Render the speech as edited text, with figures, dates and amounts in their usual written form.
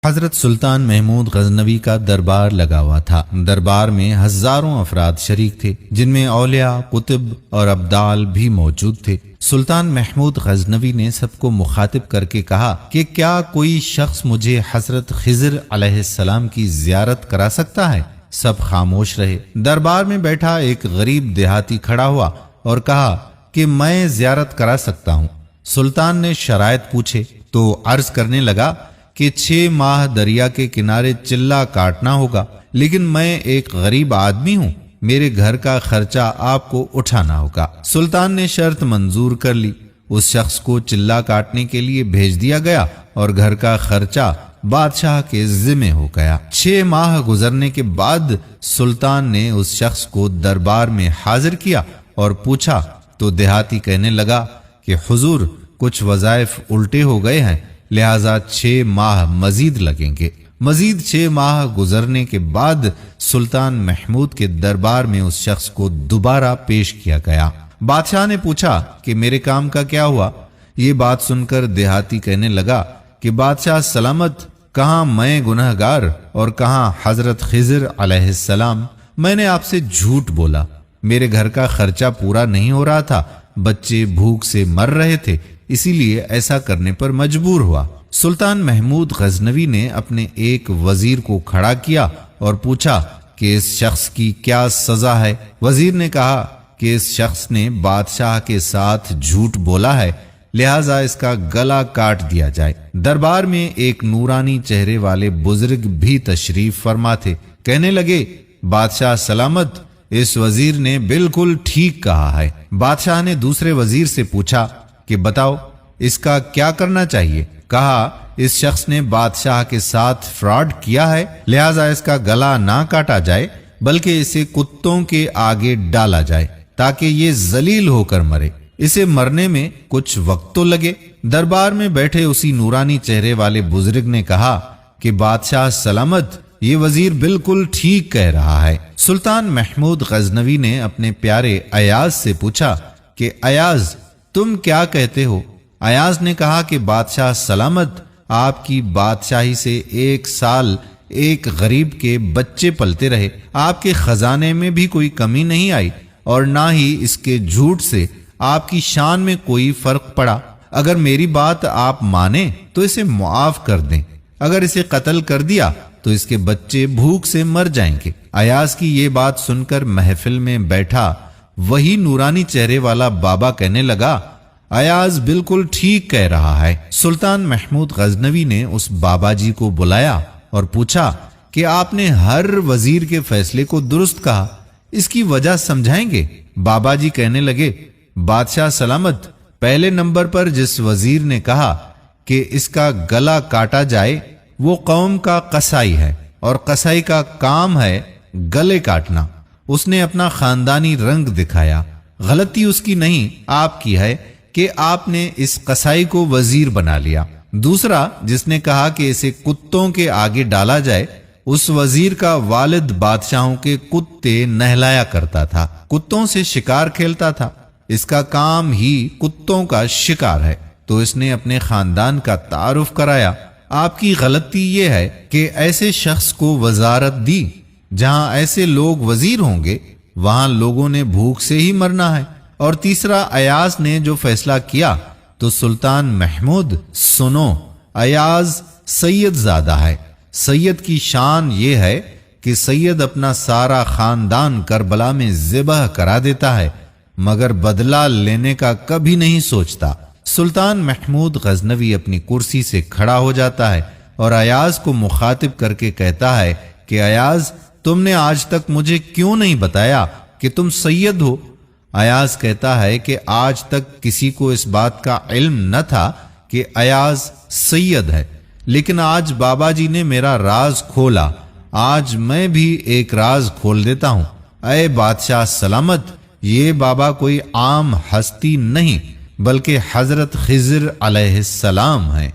حضرت سلطان محمود غزنوی کا دربار لگا ہوا تھا۔ دربار میں ہزاروں افراد شریک تھے، جن میں اولیاء، قطب اور ابدال بھی موجود تھے۔ سلطان محمود غزنوی نے سب کو مخاطب کر کے کہا کہ کیا کوئی شخص مجھے حضرت خضر علیہ السلام کی زیارت کرا سکتا ہے؟ سب خاموش رہے۔ دربار میں بیٹھا ایک غریب دیہاتی کھڑا ہوا اور کہا کہ میں زیارت کرا سکتا ہوں۔ سلطان نے شرائط پوچھے تو عرض کرنے لگا کہ 6 ماہ دریا کے کنارے چلہ کاٹنا ہوگا، لیکن میں ایک غریب آدمی ہوں، میرے گھر کا خرچہ آپ کو اٹھانا ہوگا۔ سلطان نے شرط منظور کر لی۔ اس شخص کو چلہ کاٹنے کے لیے بھیج دیا گیا اور گھر کا خرچہ بادشاہ کے ذمہ ہو گیا۔ 6 ماہ گزرنے کے بعد سلطان نے اس شخص کو دربار میں حاضر کیا اور پوچھا تو دیہاتی کہنے لگا کہ حضور، کچھ وظائف الٹے ہو گئے ہیں، لہذا 6 ماہ مزید لگیں گے۔ مزید 6 ماہ گزرنے کے بعد سلطان محمود کے دربار میں اس شخص کو دوبارہ پیش کیا گیا۔ بادشاہ نے پوچھا کہ میرے کام کا کیا ہوا؟ یہ بات سن کر دیہاتی کہنے لگا کہ بادشاہ سلامت، کہاں میں گنہگار اور کہاں حضرت خضر علیہ السلام؟ میں نے آپ سے جھوٹ بولا، میرے گھر کا خرچہ پورا نہیں ہو رہا تھا، بچے بھوک سے مر رہے تھے، اسی لیے ایسا کرنے پر مجبور ہوا۔ سلطان محمود غزنوی نے اپنے ایک وزیر کو کھڑا کیا اور پوچھا کہ اس شخص کی کیا سزا ہے؟ وزیر نے کہا کہ اس شخص نے بادشاہ کے ساتھ جھوٹ بولا ہے، لہذا اس کا گلا کاٹ دیا جائے۔ دربار میں ایک نورانی چہرے والے بزرگ بھی تشریف فرما تھے۔ کہنے لگے، بادشاہ سلامت، اس وزیر نے بالکل ٹھیک کہا ہے۔ بادشاہ نے دوسرے وزیر سے پوچھا کہ بتاؤ اس کا کیا کرنا چاہیے؟ کہا، اس شخص نے بادشاہ کے ساتھ فراڈ کیا ہے، لہذا اس کا گلا نہ کاٹا جائے بلکہ اسے کتوں کے آگے ڈالا جائے تاکہ یہ ذلیل ہو کر مرے۔ اسے مرنے میں کچھ وقت تو لگے۔ دربار میں بیٹھے اسی نورانی چہرے والے بزرگ نے کہا کہ بادشاہ سلامت، یہ وزیر بالکل ٹھیک کہہ رہا ہے۔ سلطان محمود غزنوی نے اپنے پیارے ایاز سے پوچھا کہ ایاز، تم کیا کہتے ہو؟ ایاز نے کہا کہ بادشاہ سلامت، آپ کی بادشاہی سے 1 سال ایک غریب کے بچے پلتے رہے، آپ کے خزانے میں بھی کوئی کمی نہیں آئی اور نہ ہی اس کے جھوٹ سے آپ کی شان میں کوئی فرق پڑا۔ اگر میری بات آپ مانیں تو اسے معاف کر دیں، اگر اسے قتل کر دیا تو اس کے بچے بھوک سے مر جائیں گے۔ ایاز کی یہ بات سن کر محفل میں بیٹھا وہی نورانی چہرے والا بابا کہنے لگا، ایاز بالکل ٹھیک کہہ رہا ہے۔ سلطان محمود غزنوی نے اس بابا جی کو بلایا اور پوچھا کہ آپ نے ہر وزیر کے فیصلے کو درست کہا، اس کی وجہ سمجھائیں گے؟ بابا جی کہنے لگے، بادشاہ سلامت، پہلے نمبر پر جس وزیر نے کہا کہ اس کا گلا کاٹا جائے وہ قوم کا قصائی ہے، اور قصائی کا کام ہے گلے کاٹنا۔ اس نے اپنا خاندانی رنگ دکھایا۔ غلطی اس کی نہیں، آپ کی ہے کہ آپ نے اس قصائی کو وزیر بنا لیا۔ دوسرا جس نے کہا کہ اسے کتوں کے آگے ڈالا جائے، اس وزیر کا والد بادشاہوں کے کتے نہلایا کرتا تھا، کتوں سے شکار کھیلتا تھا، اس کا کام ہی کتوں کا شکار ہے، تو اس نے اپنے خاندان کا تعارف کرایا۔ آپ کی غلطی یہ ہے کہ ایسے شخص کو وزارت دی۔ جہاں ایسے لوگ وزیر ہوں گے وہاں لوگوں نے بھوک سے ہی مرنا ہے۔ اور تیسرا، ایاز نے جو فیصلہ کیا تو سلطان محمود سنو، ایاز سید زادہ ہے۔ سید کی شان یہ ہے کہ سید اپنا سارا خاندان کربلا میں ذبح کرا دیتا ہے مگر بدلہ لینے کا کبھی نہیں سوچتا۔ سلطان محمود غزنوی اپنی کرسی سے کھڑا ہو جاتا ہے اور ایاز کو مخاطب کر کے کہتا ہے کہ ایاز، تم نے آج تک مجھے کیوں نہیں بتایا کہ تم سید ہو؟ ایاز کہتا ہے کہ آج تک کسی کو اس بات کا علم نہ تھا کہ ایاز سید ہے، لیکن آج بابا جی نے میرا راز کھولا، آج میں بھی ایک راز کھول دیتا ہوں۔ اے بادشاہ سلامت، یہ بابا کوئی عام ہستی نہیں بلکہ حضرت خضر علیہ السلام ہے۔